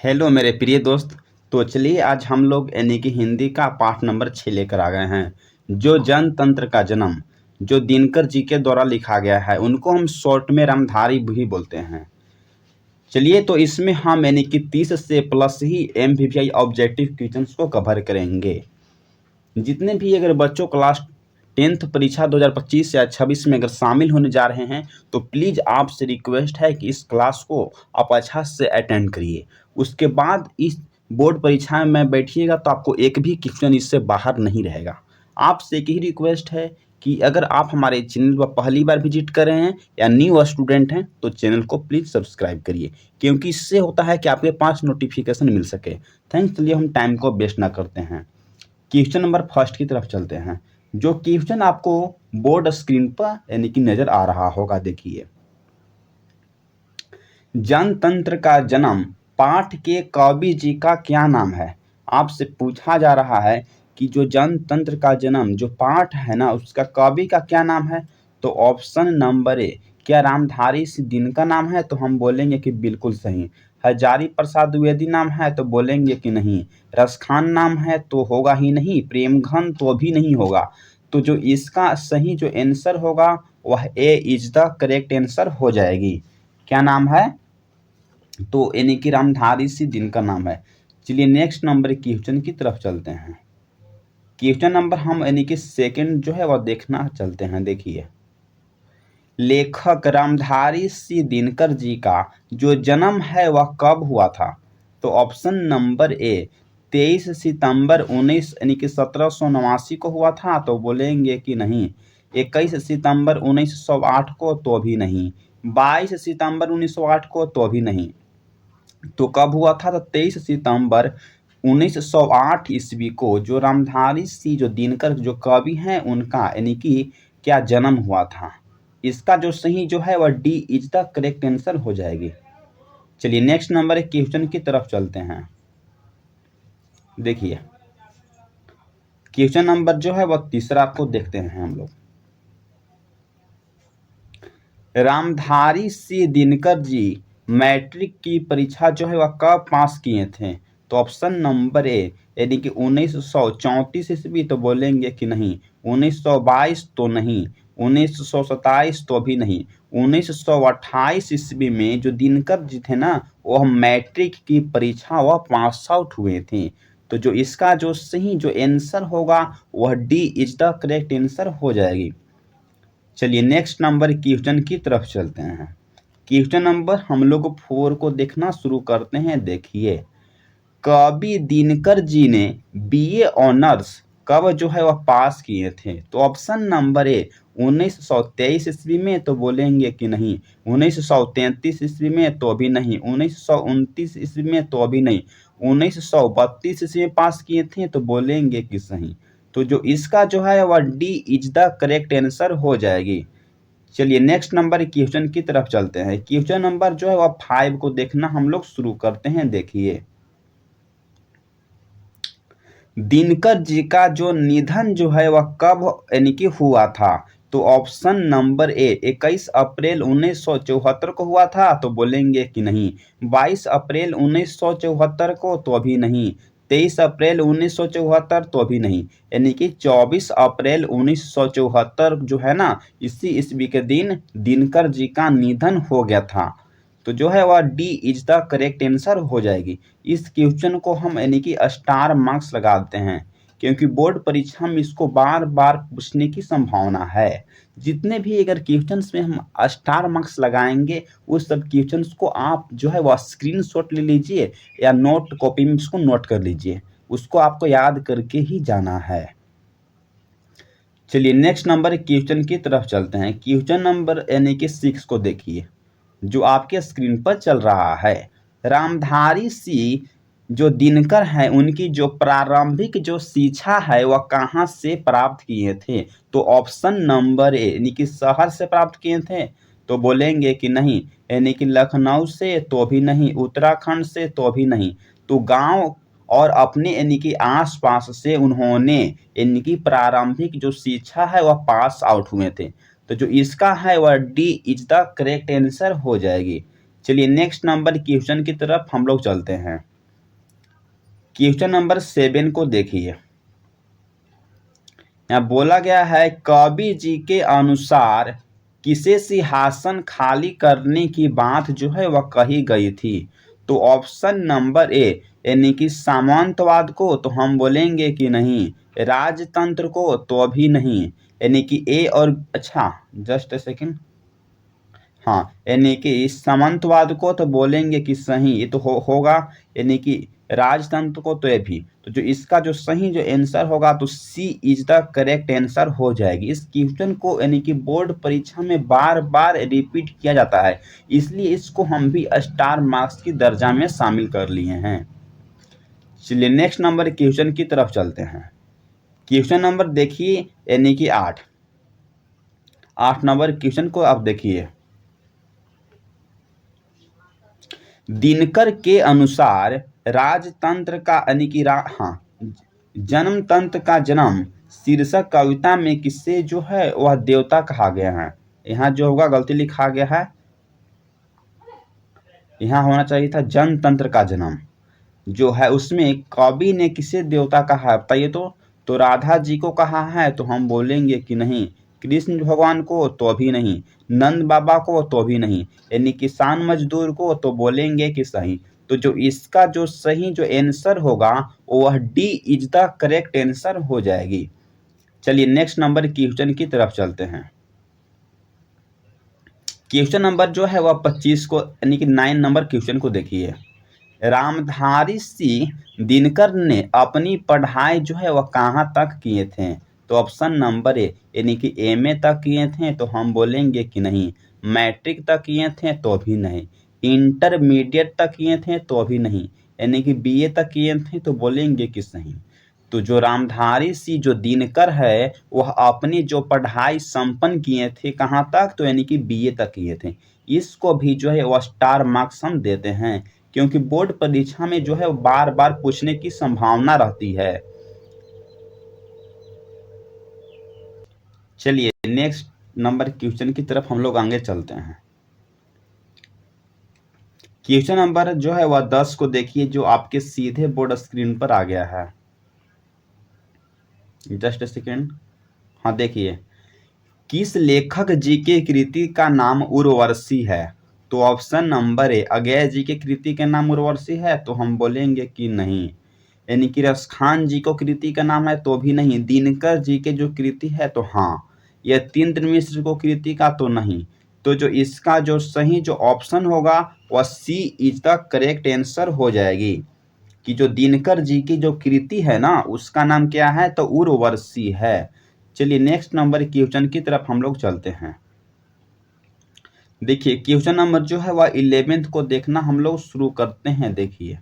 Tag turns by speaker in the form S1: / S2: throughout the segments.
S1: Hello मेरे प्रिय दोस्त। तो चलिए आज हम लोग यानी कि हिंदी का पाठ नंबर 6 लेकर आ गए हैं। जो जनतंत्र का जन्म जो दिनकर जी के द्वारा लिखा गया है उनको हम शॉर्ट में रामधारी भी बोलते हैं। चलिए तो इसमें हम यानी कि 30 से प्लस ही एमपीवीआई ऑब्जेक्टिव क्वेश्चंस को कवर करेंगे। जितने भी अगर बच्चों क्लास 10th परीक्षा 2025 या 26 में अगर शामिल होने जा रहे हैं तो प्लीज़ आपसे रिक्वेस्ट है कि इस क्लास को आप अच्छा से अटेंड करिए। उसके बाद इस बोर्ड परीक्षा में बैठिएगा तो आपको एक भी क्वेश्चन इससे बाहर नहीं रहेगा। आपसे एक ही रिक्वेस्ट है कि अगर आप हमारे चैनल पर पहली बार विजिट कर रहे हैं या न्यू स्टूडेंट हैं तो चैनल को प्लीज़ सब्सक्राइब करिए, क्योंकि इससे होता है कि आपके पास नोटिफिकेशन मिल सके। थैंक्स। चलिए हम टाइम को वेस्ट ना करते हैं, क्वेश्चन नंबर फर्स्ट की तरफ चलते हैं। जो क्वेश्चन आपको बोर्ड स्क्रीन पर यानी कि नजर आ रहा होगा, देखिए। जनतंत्र का जन्म पाठ के कवि जी का क्या नाम है? आपसे पूछा जा रहा है कि जो जनतंत्र का जन्म जो पाठ है ना उसका कवि का क्या नाम है? तो ऑप्शन नंबर ए, क्या रामधारी सिंह का नाम है? तो हम बोलेंगे कि बिल्कुल सही। हजारी प्रसाद द्विवेदी नाम है? तो बोलेंगे कि नहीं। रसखान नाम है? तो होगा ही नहीं। प्रेमघन तो भी नहीं होगा। तो जो इसका सही जो आंसर होगा वह ए इज द करेक्ट आंसर हो जाएगी। क्या नाम है? तो यानी कि रामधारी सिंह का नाम है। चलिए नेक्स्ट नंबर क्वेश्चन की तरफ चलते हैं। क्वेश्चन नंबर हम यानी कि सेकंड जो है वह देखना चलते हैं। देखिए, लेखक रामधारी सिंह दिनकर जी का जो जन्म है वह कब हुआ था? तो ऑप्शन नंबर ए 23 सितंबर 19 यानी कि 1789 को हुआ था? तो बोलेंगे कि नहीं। 21 सितंबर 1908 को? तो भी नहीं। 22 सितंबर 1908 को? तो भी नहीं। तो कब हुआ था? तो 23 सितंबर 1908 ईस्वी को जो रामधारी सिंह जो दिनकर जो कवि हैं उनका यानी कि क्या जन्म हुआ था। इसका जो सही जो है वह D is the correct answer हो जाएगी। चलिए नेक्स्ट नंबर क्वेश्चन की तरफ चलते हैं। देखिए, क्वेश्चन नंबर जो है वह तीसरा को देखते हैं हम लोग। रामधारी सिंह दिनकर जी मैट्रिक की परीक्षा जो है वह कब पास किए थे? तो ऑप्शन नंबर ए यानी कि 1934 ईस्वी? तो बोलेंगे कि नहीं। 1922? तो नहीं। 1927? तो भी नहीं। 1928 ईस्वी में जो दिनकर जी थे ना वह मैट्रिक की परीक्षा वह पास आउट हुए थे। तो जो इसका जो सही जो आंसर होगा वह D is the correct answer हो जाएगी। चलिए नेक्स्ट नंबर क्वेश्चन की तरफ चलते हैं। क्वेश्चन नंबर हम लोग 4 को देखना शुरू करते हैं। देखिए, कवि दिनकर जी ने बीए ऑनर्स कब जो है वह पास किए थे? तो ऑप्शन नंबर ए 1923 ईस्वी में? तो बोलेंगे कि नहीं। 1933 ईस्वी में? तो भी नहीं। 1929 ईस्वी में? तो भी नहीं। 1932 ईस्वी में पास किए थे? तो बोलेंगे कि सही। तो जो इसका जो है वह D is the correct answer हो जाएगी। चलिए नेक्स्ट नंबर क्वेश्चन की तरफ चलते हैं। क्वेश्चन नंबर जो है वह 5 को देखना हम लोग शुरू करते हैं। देखिए, दिनकर जी का जो निधन जो है वह कब यानी कि हुआ था? तो ऑप्शन नंबर ए 21 अप्रैल 1974 को हुआ था? तो बोलेंगे कि नहीं। 22 अप्रैल 1974 को? तो भी नहीं। 23 अप्रैल 1974? तो भी नहीं। यानी कि 24 अप्रैल 1974 जो है ना इसी ईस्वी के दिन दिनकर जी का निधन हो गया था। तो जो है वह D is the correct answer हो जाएगी। इस क्वेश्चन को हम यानी कि स्टार मार्क्स लगाते हैं, क्योंकि बोर्ड परीक्षा में इसको बार बार पूछने की संभावना है। जितने भी अगर क्वेश्चंस में हम स्टार मार्क्स लगाएंगे उस सब क्वेश्चंस को आप जो है वह स्क्रीनशॉट ले लीजिए या नोट कॉपी में उसको नोट कर लीजिए। उसको आपको याद करके ही जाना है। चलिए नेक्स्ट नंबर क्वेश्चन की तरफ चलते हैं। क्वेश्चन नंबर यानी कि 6 को देखिए जो आपके स्क्रीन पर चल रहा है। रामधारी सिंह जो दिनकर है उनकी जो प्रारंभिक जो शिक्षा है वह कहाँ से प्राप्त किए थे? तो ऑप्शन नंबर ए यानी कि शहर से प्राप्त किए थे? तो बोलेंगे कि नहीं। यानी कि लखनऊ से? तो भी नहीं। उत्तराखंड से? तो भी नहीं। तो गांव और अपने यानी कि आसपास से उन्होंने यानी कि प्रारंभिक जो शिक्षा है वह पास आउट हुए थे। तो जो इसका है वह D is the correct answer हो जाएगी। चलिए नेक्स्ट नंबर क्वेश्चन की तरफ हम लोग चलते हैं। क्वेश्चन नंबर 7 को देखिए। यहाँ बोला गया है कवि जी के अनुसार किसे सिंहासन खाली करने की बात जो है वह कही गई थी। तो ऑप्शन नंबर ए यानी कि सामंतवाद को तो हम बोलेंगे कि नहीं, राजतंत्र को तो अभी नहीं, यानी कि ए और अच्छा जस्ट ए सेकेंड, हाँ यानी कि सामंतवाद को तो बोलेंगे कि सही, ये तो होगा, यानी कि राजतंत्र को तो ये भी, तो जो इसका जो सही जो आंसर होगा तो सी इज द करेक्ट आंसर हो जाएगी। इस क्वेश्चन को यानी कि बोर्ड परीक्षा में बार बार रिपीट किया जाता है, इसलिए इसको हम भी स्टार मार्क्स की दर्जा में शामिल कर लिए हैं। चलिए नेक्स्ट नंबर क्वेश्चन की तरफ चलते हैं। क्वेश्चन नंबर देखिए यानी कि 8 नंबर क्वेश्चन को आप देखिए। दिनकर के अनुसार राजतंत्र का यानी कि जन्मतंत्र का जन्म शीर्षक कविता में किससे जो है वह देवता कहा गया है। यहाँ जो होगा गलती लिखा गया है, यहाँ होना चाहिए था जनतंत्र का जन्म जो है उसमें कवि ने किसे देवता कहा है बताइए। तो राधा जी को कहा है तो हम बोलेंगे कि नहीं, कृष्ण भगवान को तो अभी नहीं, नंद बाबा को तो अभी नहीं, यानी किसान मजदूर को तो बोलेंगे कि सही। तो जो इसका जो सही जो आंसर होगा वह D is the correct answer हो जाएगी। चलिए नेक्स्ट नंबर क्वेश्चन की तरफ चलते हैं। क्वेश्चन नंबर जो है वह 25 को यानी कि 9 नंबर क्वेश्चन को देखिए। रामधारी सिंह दिनकर ने अपनी पढ़ाई जो है वह कहाँ तक किए थे। तो ऑप्शन नंबर ए यानी कि एमए तक किए थे तो हम बोलेंगे कि नहीं, मैट्रिक तक किए थे तो भी नहीं, इंटरमीडिएट तक किए थे तो भी नहीं, यानी कि बीए तक किए थे तो बोलेंगे कि सही। तो जो रामधारी सिंह जो दिनकर है वह अपनी जो पढ़ाई संपन्न किए थे कहाँ तक, तो यानी कि बीए तक किए थे। इसको भी जो है वह स्टार मार्क्स हम देते हैं क्योंकि बोर्ड परीक्षा में जो है बार बार पूछने की संभावना रहती है। चलिए नेक्स्ट नंबर क्वेश्चन की तरफ हम लोग आगे चलते हैं। क्वेश्चन नंबर जो है वह 10 को देखिए जो आपके सीधे बोर्ड स्क्रीन पर आ गया है। जस्ट ए सेकेंड, हाँ देखिए, किस लेखक जी के कृति का नाम उर्वशी है। तो ऑप्शन नंबर ए अगेय जी के कृति का नाम उर्वशी है तो हम बोलेंगे कि नहीं, यानी कि रसखान जी को कृति का नाम है तो भी नहीं, दिनकर जी के जो कृति है तो हाँ, यतीन्द्र मिश्र को कृति का तो नहीं। तो जो इसका जो सही जो ऑप्शन होगा वह सी इज द करेक्ट आंसर हो जाएगी कि जो दिनकर जी की जो कृति है ना उसका नाम क्या है, तो उर्वशी है। चलिए नेक्स्ट नंबर क्वेश्चन की तरफ हम लोग चलते हैं। देखिए क्वेश्चन नंबर जो है वह 11 को देखना हम लोग शुरू करते हैं। देखिए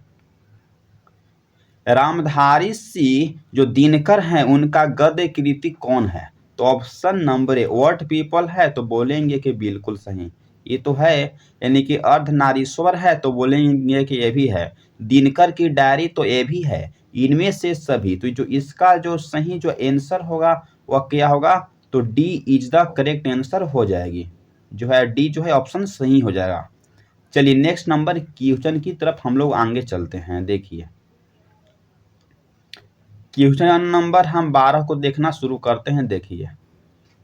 S1: रामधारी सिंह जो दिनकर हैं उनका गद्य कृति कौन है। तो option number A what people है तो बोलेंगे कि बिल्कुल सही, ये तो है, यानी कि अर्धनारीश्वर है तो बोलेंगे कि ये भी है, दिनकर की डायरी तो ये भी है, इनमें से सभी। तो जो इसका जो सही जो आंसर होगा वह क्या होगा, तो D is the correct answer हो जाएगी, जो है डी जो है ऑप्शन सही हो जाएगा। चलिए नेक्स्ट नंबर क्वेश्चन की तरफ हम लोग आगे चलते हैं। देखिए क्वेश्चन नंबर हम 12 को देखना शुरू करते हैं। देखिए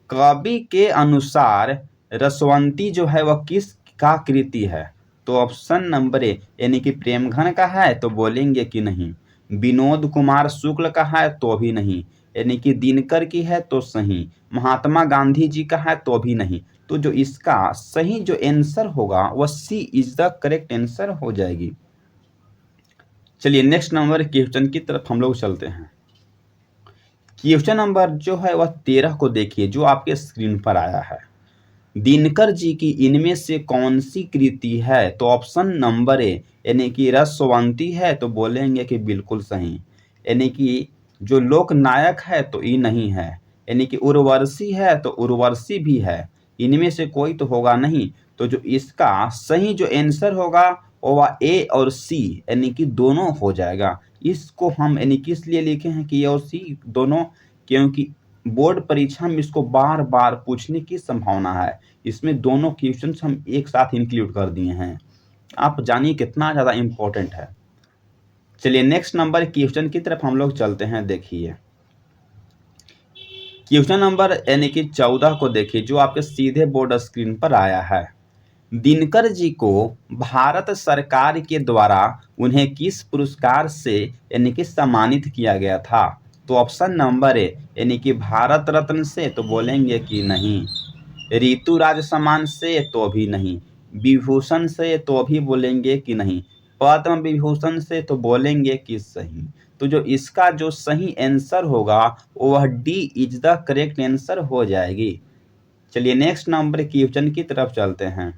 S1: कवि के अनुसार रसवंती जो है वह किस का कृति है। तो ऑप्शन नंबर ए यानी कि प्रेमघन का है तो बोलेंगे कि नहीं, विनोद कुमार शुक्ल का है तो भी नहीं, यानी कि दिनकर की है तो सही, महात्मा गांधी जी का है तो भी नहीं। तो जो इसका सही जो आंसर होगा वह सी इज द करेक्ट आंसर हो जाएगी। चलिए नेक्स्ट नंबर क्वेश्चन की तरफ हम लोग चलते हैं। क्वेश्चन नंबर जो है वह 13 को देखिए जो आपके स्क्रीन पर आया है। दिनकर जी की इनमें से कौन सी कृति है। तो ऑप्शन नंबर ए यानी कि रसवंती है तो बोलेंगे कि बिल्कुल सही, यानी कि जो लोक नायक है तो ये नहीं है, यानी कि उर्वशी है तो उर्वशी भी है, इनमें से कोई तो होगा नहीं। तो जो इसका सही जो आंसर होगा वह ए और सी यानी कि दोनों हो जाएगा। इसको हम यानी कि इसलिए लिखे हैं कि ए और सी दोनों, क्योंकि बोर्ड परीक्षा में इसको बार बार पूछने की संभावना है, इसमें दोनों क्वेश्चंस हम एक साथ इंक्लूड कर दिए हैं। आप जानिए कितना ज़्यादा इम्पोर्टेंट है। चलिए नेक्स्ट नंबर क्वेश्चन की तरफ हम लोग चलते हैं। देखिए क्वेश्चन नंबर यानी कि 14 को देखिए, जो आपके सीधे बोर्ड स्क्रीन पर आया है। दिनकर जी को भारत सरकार के द्वारा उन्हें किस पुरस्कार से यानी कि सम्मानित किया गया था? तो ऑप्शन नंबर ए यानी कि भारत रत्न से, तो बोलेंगे कि नहीं। ऋतु राज सम्मान से, तो भी नहीं। विभूषण से, तो भी बोलेंगे कि नहीं। पद्म विभूषण से, तो बोलेंगे कि सही। तो जो इसका जो सही आंसर होगा वह D is the correct answer हो जाएगी। चलिए नेक्स्ट नंबर क्वेश्चन की तरफ चलते हैं।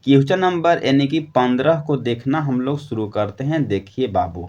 S1: क्वेश्चन नंबर यानी कि 15 को देखना हम लोग शुरू करते हैं। देखिए बाबू,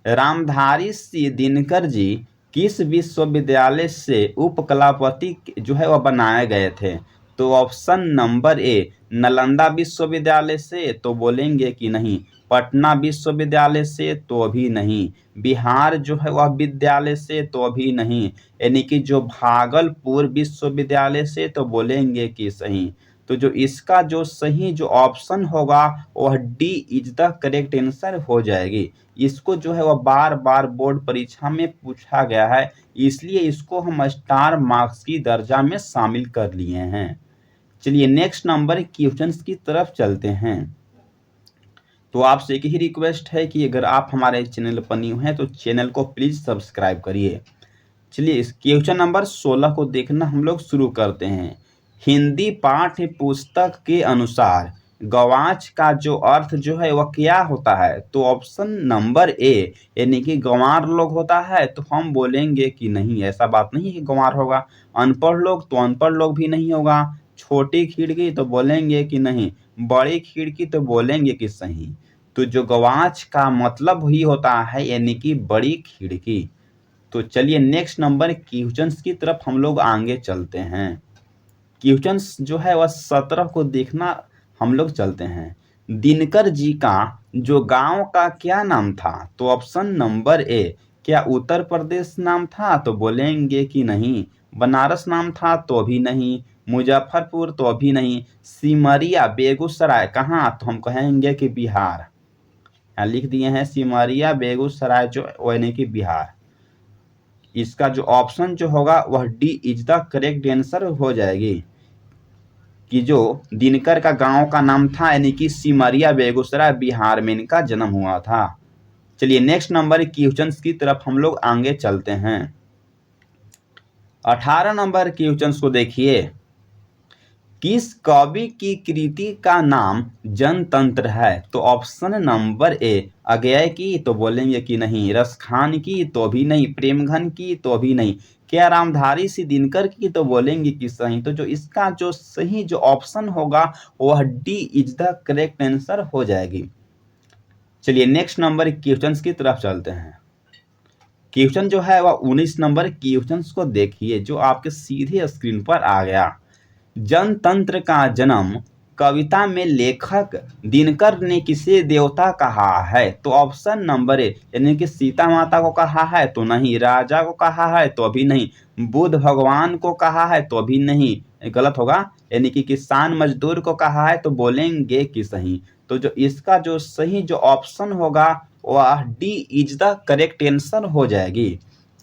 S1: रामधारी सिंह दिनकर जी किस विश्वविद्यालय से उपकुलपति जो है वह बनाए गए थे? तो ऑप्शन नंबर ए नालंदा विश्वविद्यालय से, तो बोलेंगे कि नहीं। पटना विश्वविद्यालय से, तो भी नहीं। बिहार जो है वह विद्यालय से, तो भी नहीं। यानी कि जो भागलपुर विश्वविद्यालय से, तो बोलेंगे कि सही। तो जो इसका जो सही जो ऑप्शन होगा वह D is the correct answer हो जाएगी। इसको जो है वह बार बार बोर्ड परीक्षा में पूछा गया है, इसलिए इसको हम स्टार मार्क्स की दर्जा में शामिल कर लिए हैं। चलिए नेक्स्ट नंबर क्वेश्चंस की तरफ चलते हैं। तो आपसे एक ही रिक्वेस्ट है कि अगर आप हमारे चैनल पर न्यू हैं तो चैनल को प्लीज सब्सक्राइब करिए। चलिए इस क्वेश्चन नंबर 16 को देखना हम लोग शुरू करते हैं। हिंदी पाठ्य पुस्तक के अनुसार गवाच का जो अर्थ जो है वह क्या होता है? तो ऑप्शन नंबर ए यानी कि गंवार लोग होता है, तो हम बोलेंगे कि नहीं, ऐसा बात नहीं है कि गंवार होगा। अनपढ़ लोग, तो अनपढ़ लोग भी नहीं होगा। छोटी खिड़की, तो बोलेंगे कि नहीं। बड़ी खिड़की, तो बोलेंगे कि सही। तो जो गवाच का मतलब ही होता है यानी कि बड़ी खिड़की। तो चलिए नेक्स्ट नंबर क्वेश्चंस की तरफ हम लोग आगे चलते हैं। क्वेश्चंस जो है वह 17 को देखना हम लोग चलते हैं। दिनकर जी का जो गांव का क्या नाम था? तो ऑप्शन नंबर ए क्या उत्तर प्रदेश नाम था? तो बोलेंगे कि नहीं। बनारस नाम था? तो भी नहीं। मुजफ्फरपुर? तो भी नहीं। सिमरिया बेगूसराय कहाँ? तो हम कहेंगे कि बिहार। यहाँ लिख दिए हैं सिमरिया बेगूसराय जो यानी कि बिहार। इसका जो ऑप्शन जो होगा वह D is the correct answer हो जाएगी कि जो दिनकर का गांव का नाम था यानी कि सिमरिया बेगूसराय बिहार में इनका जन्म हुआ था। चलिए नेक्स्ट नंबर क्वेश्चंस की तरफ हम लोग आगे चलते हैं। 18 नंबर क्वेश्चंस को देखिए। किस कवि की कृति का नाम जनतंत्र है? तो ऑप्शन नंबर ए अज्ञेय की, तो बोलेंगे कि नहीं। रसखान की, तो भी नहीं। प्रेमघन की, तो भी नहीं। क्या रामधारी सिंह दिनकर की, तो बोलेंगे कि सही। तो जो इसका जो सही जो ऑप्शन होगा वह D is the correct answer हो जाएगी। चलिए नेक्स्ट नंबर क्वेश्चंस की तरफ चलते हैं। क्वेश्चन जो है वह 19 नंबर क्वेश्चंस को देखिए, जो आपके सीधे स्क्रीन पर आ गया। जनतंत्र का जन्म कविता में लेखक दिनकर ने किसे देवता कहा है? तो ऑप्शन नंबर ए यानी कि सीता माता को कहा है, तो नहीं। राजा को कहा है, तो भी नहीं। बुद्ध भगवान को कहा है, तो भी नहीं, गलत होगा। यानी कि किसान मजदूर को कहा है, तो बोलेंगे कि सही। तो जो इसका जो सही जो ऑप्शन होगा वह D is the correct answer हो जाएगी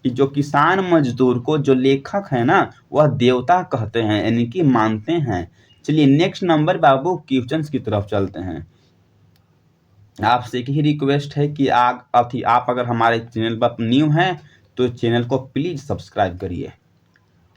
S1: कि जो किसान मजदूर को जो लेखक है ना वह देवता कहते हैं यानी कि मानते हैं। चलिए नेक्स्ट नंबर बाबू क्वेश्चंस की तरफ चलते हैं। आपसे एक ही रिक्वेस्ट है कि आप अगर हमारे चैनल पर न्यू हैं तो चैनल को प्लीज सब्सक्राइब करिए।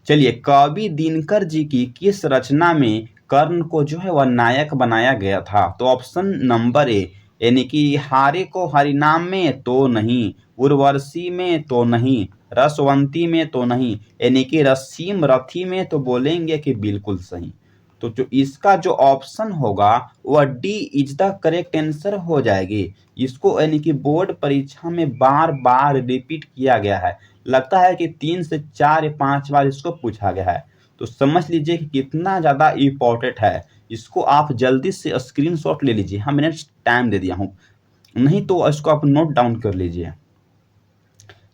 S1: चलिए कवि दिनकर जी की किस रचना में कर्ण को जो है वह नायक बनाया गया था? तो ऑप्शन नंबर ए यानी कि हारे को हरिनाम में, तो नहीं। उर्वशी में, तो नहीं। रसवंती में, तो नहीं। यानी कि रसीम रथी में, तो बोलेंगे कि बिल्कुल सही। तो जो इसका जो ऑप्शन होगा वह D is the correct answer हो जाएगी। इसको यानी कि बोर्ड परीक्षा में बार बार रिपीट किया गया है। लगता है कि 3 से 4 या 5 बार इसको पूछा गया है। तो समझ लीजिए कि कितना ज़्यादा इम्पोर्टेंट है। इसको आप जल्दी से स्क्रीनशॉट ले लीजिए। हाँ मैंने टाइम दे दिया हूँ, नहीं तो इसको आप नोट डाउन कर लीजिए।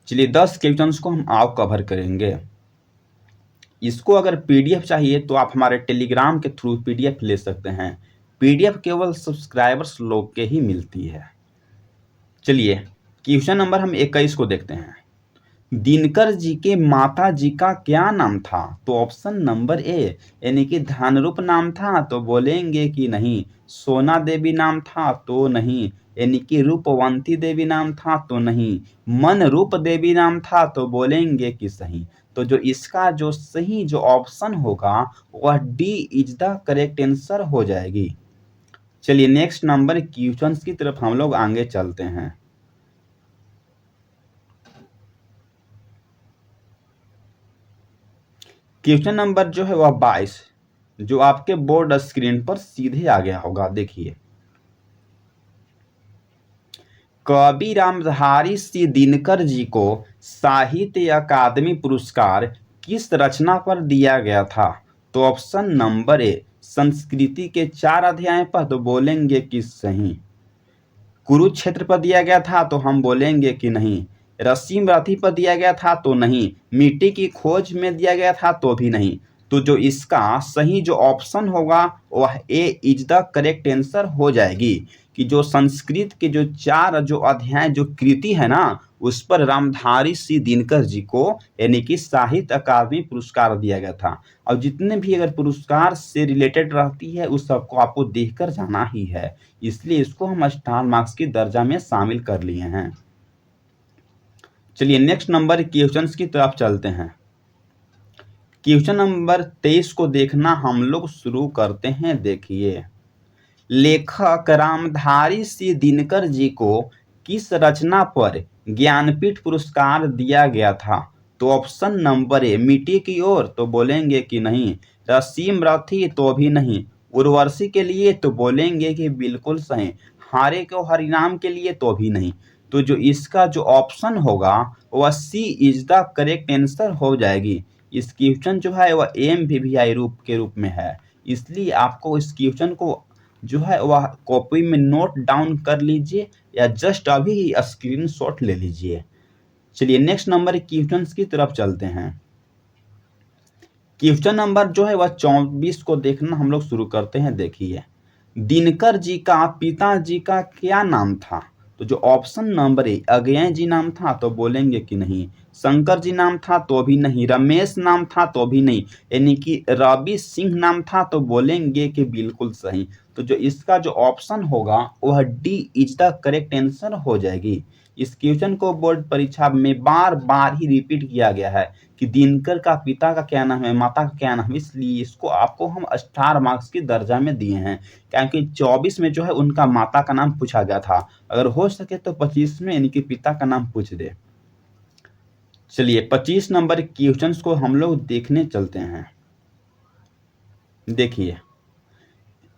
S1: चलिए 10 क्वेश्चंस को हम आप कवर करेंगे। इसको अगर पीडीएफ चाहिए तो आप हमारे टेलीग्राम के थ्रू पीडीएफ ले सकते हैं। पीडीएफ केवल सब्सक्राइबर्स लोग के ही मिलती है। चलिए क्वेश्चन नंबर हम 21 को देखते हैं। दिनकर जी के माता जी का क्या नाम था? तो ऑप्शन नंबर ए यानी कि धानरूप नाम था, तो बोलेंगे कि नहीं। सोना देवी नाम था, तो नहीं। यानी कि रूपवंती देवी नाम था, तो नहीं। मन रूप देवी नाम था, तो बोलेंगे कि सही। तो जो इसका जो सही जो ऑप्शन होगा वह D is the correct answer हो जाएगी। चलिए नेक्स्ट नंबर क्वेश्चन की तरफ हम लोग आगे चलते हैं। क्वेश्चन नंबर जो है वह 22, जो आपके बोर्ड स्क्रीन पर सीधे आ गया होगा। देखिए, कवि रामधारी सिंह दिनकर जी को साहित्य अकादमी पुरस्कार किस रचना पर दिया गया था? तो ऑप्शन नंबर ए संस्कृति के 4 अध्याय पर, तो बोलेंगे कि सही। कुरुक्षेत्र पर दिया गया था, तो हम बोलेंगे कि नहीं। रसीम रथी पर दिया गया था, तो नहीं। मिट्टी की खोज में दिया गया था, तो भी नहीं। तो जो इसका सही जो ऑप्शन होगा वह ए इज द करेक्ट आंसर हो जाएगी कि जो संस्कृत के जो 4 जो अध्याय जो कृति है ना, उस पर रामधारी सिंह दिनकर जी को यानी कि साहित्य अकादमी पुरस्कार दिया गया था। और जितने भी अगर पुरस्कार से रिलेटेड रहती है उस सबको आपको देखकर जाना ही है, इसलिए इसको हम स्टार मार्क्स की दर्जा में शामिल कर लिए हैं। चलिए नेक्स्ट नंबर क्वेश्चन की तरफ चलते हैं। क्वेश्चन नंबर 23 को देखना हम लोग शुरू करते हैं। देखिए, लेखक रामधारी सिंह दिनकर जी को किस रचना पर ज्ञानपीठ पुरस्कार दिया गया था? तो ऑप्शन नंबर ए मिट्टी की ओर, तो बोलेंगे कि नहीं। रसीम रथी, तो भी नहीं। उर्वशी के लिए, तो बोलेंगे कि बिल्कुल सही। हारे को हरिनाम के लिए, तो भी नहीं। तो जो इसका जो ऑप्शन होगा वह सी इज द करेक्ट आंसर हो जाएगी। इस क्वेश्चन जो है वह MVVI रूप के रूप में है, इसलिए आपको इस क्वेश्चन को जो है वह कॉपी में नोट डाउन कर लीजिए या जस्ट अभी ही स्क्रीनशॉट ले लीजिए। चलिए नेक्स्ट नंबर क्वेश्चन की तरफ चलते हैं। क्वेश्चन नंबर जो है वह 24 को देखना हम लोग शुरू करते हैं। देखिए, दिनकर जी का पिताजी का क्या नाम था? तो जो ऑप्शन नंबर ए अज्ञेय जी नाम था, तो बोलेंगे कि नहीं। शंकर जी नाम था, तो भी नहीं। रमेश नाम था, तो भी नहीं। यानी कि रवि सिंह नाम था, तो बोलेंगे कि बिल्कुल सही। तो जो इसका जो ऑप्शन होगा वह D is the correct answer हो जाएगी। इस क्वेश्चन को बोर्ड परीक्षा में बार बार ही रिपीट किया गया है कि दिनकर का पिता का क्या नाम है, माता का क्या नाम है, इसलिए इसको आपको हम स्टार मार्क्स की दर्जा में दिए हैं, क्योंकि 24 में जो है उनका माता का नाम पूछा गया था। अगर हो सके तो 25 में यानी कि पिता का नाम पूछ दे। चलिए 25 नंबर क्वेश्चंस को हम लोग देखने चलते हैं। देखिए,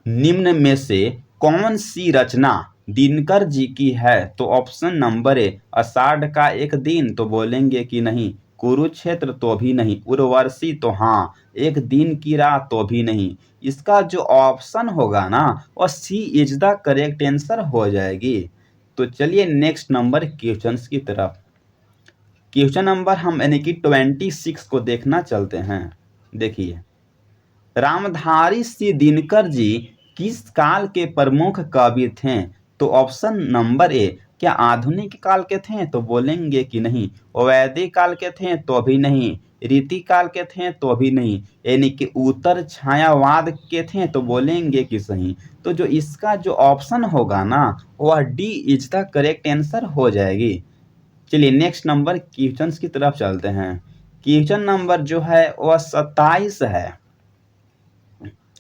S1: निम्न में से कौन सी रचना दिनकर जी की है? तो ऑप्शन नंबर ए आषाढ़ का एक दिन, तो बोलेंगे कि नहीं। कुरुक्षेत्र, तो भी नहीं। उर्वशी, तो हाँ। एक दिन की रात, तो भी नहीं। इसका जो ऑप्शन होगा ना वह सी इज द करेक्ट आंसर हो जाएगी। तो चलिए नेक्स्ट नंबर क्वेश्चंस की तरफ। क्वेश्चन नंबर हम यानी कि 26 को देखना चलते हैं। देखिए, रामधारी सिंह दिनकर जी किस काल के प्रमुख कवि थे? तो ऑप्शन नंबर ए क्या आधुनिक काल के थे? तो बोलेंगे कि नहीं। वैदिक काल के थे? तो भी नहीं। रीति काल के थे? तो भी नहीं। यानी कि उत्तर छायावाद के थे? तो बोलेंगे कि सही। तो जो इसका जो ऑप्शन होगा ना वह D is the correct answer हो जाएगी। चलिए नेक्स्ट नंबर क्वेश्चन की तरफ चलते हैं। क्वेश्चन नंबर जो है वह 27 है।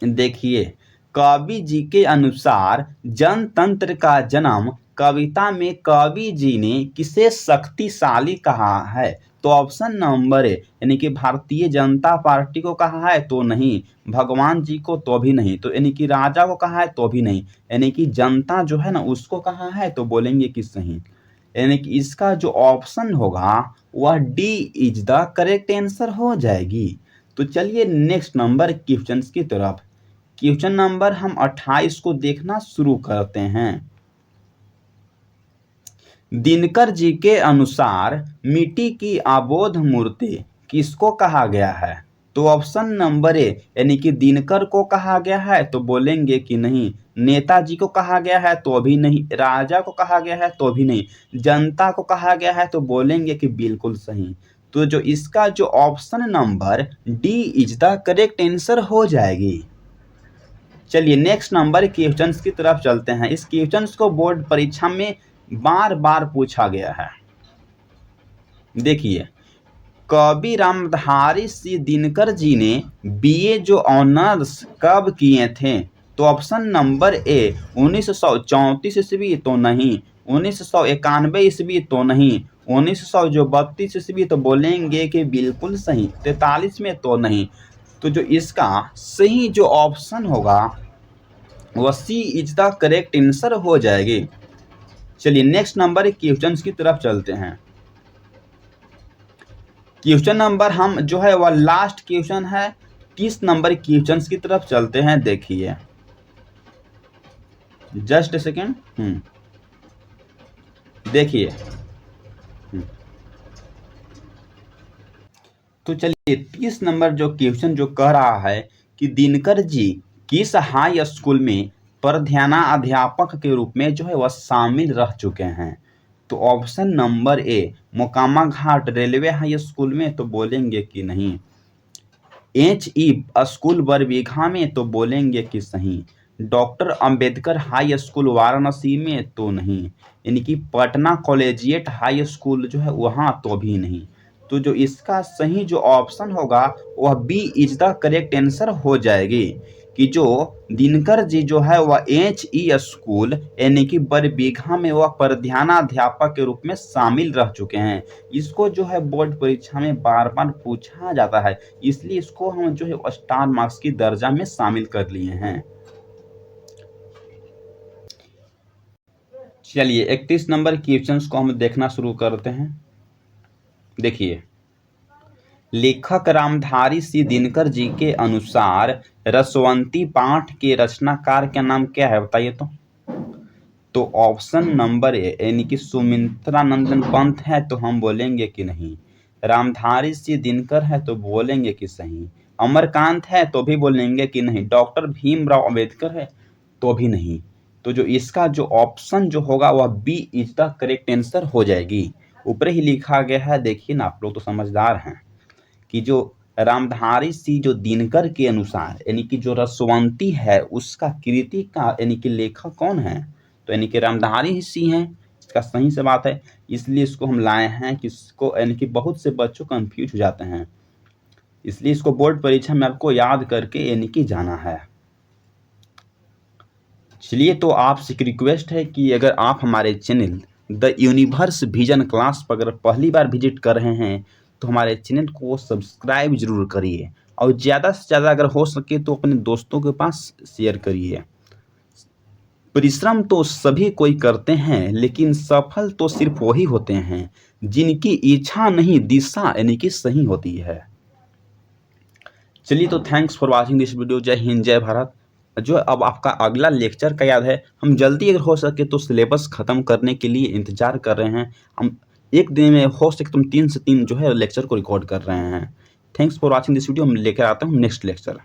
S1: देखिए, कवि जी के अनुसार जनतंत्र का जन्म कविता में कवि जी ने किसे शक्तिशाली कहा है? तो ऑप्शन नंबर ए यानी कि भारतीय जनता पार्टी को कहा है? तो नहीं। भगवान जी को? तो भी नहीं। तो यानी कि राजा को कहा है? तो भी नहीं। यानी कि जनता जो है ना उसको कहा है? तो बोलेंगे कि सही। यानी कि इसका जो ऑप्शन होगा वह D is the correct answer हो जाएगी। तो चलिए नेक्स्ट नंबर क्वेश्चन की तरफ। क्वेश्चन नंबर हम 28 को देखना शुरू करते हैं। दिनकर जी के अनुसार मिट्टी की अबोध मूर्ति किसको कहा गया है? तो ऑप्शन नंबर ए यानी कि दिनकर को कहा गया है तो बोलेंगे कि नहीं, नेताजी को कहा गया है तो भी नहीं, राजा को कहा गया है तो भी नहीं, जनता को कहा गया है तो बोलेंगे कि बिल्कुल सही। तो जो इसका जो option number D is the correct answer हो जाएगी। चलिए नेक्स्ट नंबर क्वेश्चंस की तरफ चलते हैं। इस क्वेश्चंस को बोर्ड परीक्षा में बार बार पूछा गया है। देखिए, कवि रामधारी सिंह दिनकर जी ने बीए जो ऑनर्स कब किए थे? तो ऑप्शन नंबर ए 1934 ईस्वी तो नहीं, 1991 ईस्वी तो नहीं, 1932 ईस्वी तो बोलेंगे कि बिल्कुल सही, 43 में तो नहीं। तो जो इसका सही जो ऑप्शन होगा वह सी इज द करेक्ट आंसर हो जाएगी। चलिए नेक्स्ट नंबर क्वेश्चन की तरफ चलते हैं। क्वेश्चन नंबर हम जो है वह लास्ट क्वेश्चन है। 30 नंबर क्वेश्चन की तरफ चलते हैं। देखिए जस्ट सेकेंड, देखिए तो चलिए 30 नंबर जो क्वेश्चन जो कह रहा है कि दिनकर जी किस हाई स्कूल में प्रधानाध्यापक के रूप में जो है वह शामिल रह चुके हैं? तो option number A Mokama Ghat railway high school में तो बोलेंगे कि नहीं, HE स्कूल बरबीघा में तो बोलेंगे कि सही, doctor Ambedkar high school Varanasi में तो नहीं, यानी कि पटना कॉलेजिएट हाई स्कूल जो है वहाँ तो भी नहीं। तो जो इसका सही जो ऑप्शन होगा वह B is the correct answer हो जाएगी कि जो दिनकर जी जो है वह HE स्कूल यानी कि बरबीघा में वह प्रधानाध्यापक के रूप में शामिल रह चुके हैं। इसको जो है बोर्ड परीक्षा में बार बार पूछा जाता है, इसलिए इसको हम जो है स्टार मार्क्स की दर्जा में शामिल कर लिए हैं। चलिए 31 नंबर क्वेश्चंस को हम देखना शुरू करते हैं। देखिए, लेखक रामधारी सिंह दिनकर जी के अनुसार रसवंती पाठ के रचनाकार का नाम क्या है? बताइए तो ऑप्शन नंबर ए यानी कि सुमित्रा नंदन पंत है तो हम बोलेंगे कि नहीं, रामधारी सिंह दिनकर है तो बोलेंगे कि सही, अमरकांत है तो भी बोलेंगे कि नहीं, डॉक्टर भीमराव अंबेडकर है तो भी नहीं। तो जो इसका जो ऑप्शन जो होगा वह B is the correct answer हो जाएगी। ऊपर ही लिखा गया है, देखिए ना, आप लोग तो समझदार हैं कि जो रामधारी सिंह जो दिनकर के अनुसार यानी कि जो रसवंती है उसका कृति का यानी कि लेखक कौन है? तो यानी कि रामधारी ही सिंह है। इसका सही से बात है, इसलिए इसको हम लाए हैं कि इसको यानी कि बहुत से बच्चों कंफ्यूज हो जाते हैं, इसलिए इसको बोर्ड परीक्षा में आपको याद करके यानी कि जाना है। चलिए तो आपसे एक रिक्वेस्ट है कि अगर आप हमारे channel the universe vision class पर अगर पहली बार विजिट कर रहे हैं तो हमारे चैनल को सब्सक्राइब जरूर करिए और ज़्यादा से ज़्यादा अगर हो सके तो अपने दोस्तों के पास शेयर करिए। परिश्रम तो सभी कोई करते हैं लेकिन सफल तो सिर्फ वही होते हैं जिनकी इच्छा नहीं दिशा यानी कि सही होती है। चलिए तो thanks for watching this video. जय हिंद, जय भारत। जो अब आपका अगला लेक्चर का याद है, हम जल्दी अगर हो सके तो सिलेबस ख़त्म करने के लिए इंतजार कर रहे हैं। हम एक दिन में हो सके तो 3 से 3 जो है लेक्चर को रिकॉर्ड कर रहे हैं। Thanks for watching this video. हम लेकर आता हूँ नेक्स्ट लेक्चर।